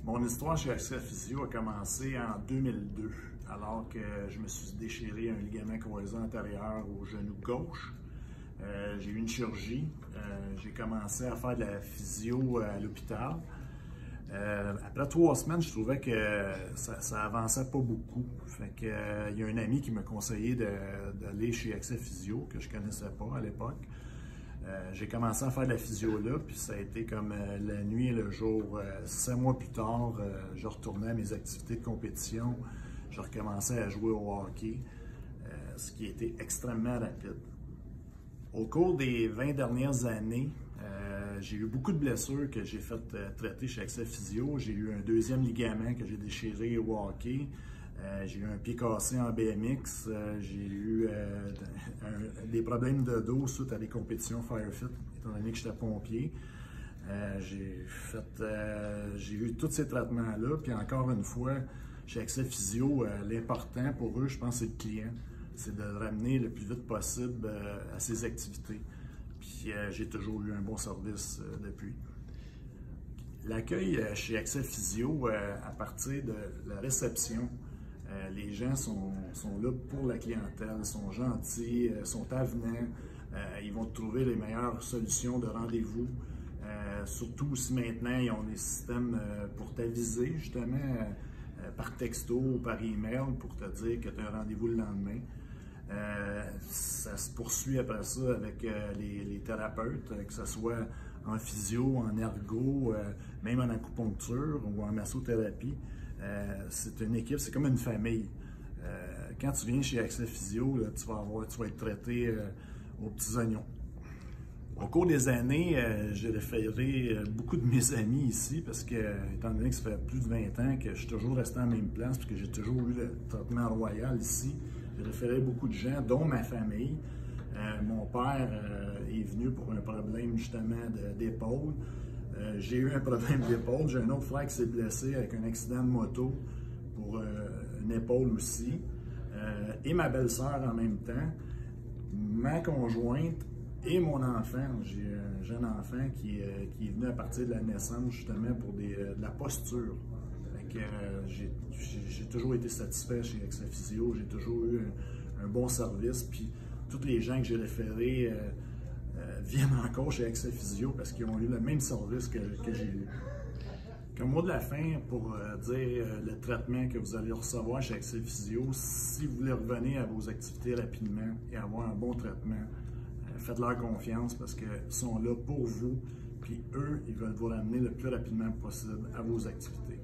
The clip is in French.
Mon histoire chez Accès Physio a commencé en 2002, alors que je me suis déchiré un ligament croisé antérieur au genou gauche. J'ai eu une chirurgie. J'ai commencé à faire de la physio à l'hôpital. Après 3 semaines, je trouvais que ça avançait pas beaucoup. Fait que, il y a un ami qui m'a conseillé d'aller chez Accès Physio, que je connaissais pas à l'époque. J'ai commencé à faire de la physio là, puis ça a été comme la nuit et le jour. 5 mois plus tard, je retournais à mes activités de compétition. Je recommençais à jouer au hockey, ce qui a été extrêmement rapide. Au cours des 20 dernières années, j'ai eu beaucoup de blessures que j'ai fait traiter chez Accès Physio. J'ai eu un deuxième ligament que j'ai déchiré au hockey. J'ai eu un pied cassé en BMX. J'ai eu des problèmes de dos suite à des compétitions Firefit, étant donné que j'étais pompier. J'ai eu tous ces traitements-là. Puis encore une fois, chez Accès Physio, l'important pour eux, je pense, c'est le client. C'est de le ramener le plus vite possible à ses activités. Puis j'ai toujours eu un bon service depuis. L'accueil chez Accès Physio, à partir de la réception, les gens sont là pour la clientèle, sont gentils, sont avenants, ils vont trouver les meilleures solutions de rendez-vous. Surtout aussi maintenant, ils ont des systèmes pour t'aviser justement par texto ou par email pour te dire que tu as un rendez-vous le lendemain. Ça se poursuit après ça avec les thérapeutes, que ce soit en physio, en ergo, même en acupuncture ou en massothérapie. C'est une équipe, c'est comme une famille. Quand tu viens chez Accès Physio, là, tu vas être traité aux petits oignons. Au cours des années, j'ai référé beaucoup de mes amis ici parce que, étant donné que ça fait plus de 20 ans que je suis toujours resté en même place et que j'ai toujours eu le traitement royal ici, j'ai référé beaucoup de gens, dont ma famille. Mon père est venu pour un problème justement d'épaule. J'ai eu un problème d'épaule. J'ai un autre frère qui s'est blessé avec un accident de moto pour une épaule aussi. Et ma belle-sœur en même temps. Ma conjointe et mon enfant. J'ai un jeune enfant qui est venu à partir de la naissance justement pour de la posture. J'ai toujours été satisfait chez Accès Physio. J'ai toujours eu un bon service. Puis tous les gens que j'ai référés viennent encore chez Accès Physio parce qu'ils ont eu le même service que j'ai eu. Comme mot de la fin, pour dire le traitement que vous allez recevoir chez Accès Physio, si vous voulez revenir à vos activités rapidement et avoir un bon traitement, faites-leur confiance parce qu'ils sont là pour vous, puis eux, ils veulent vous ramener le plus rapidement possible à vos activités.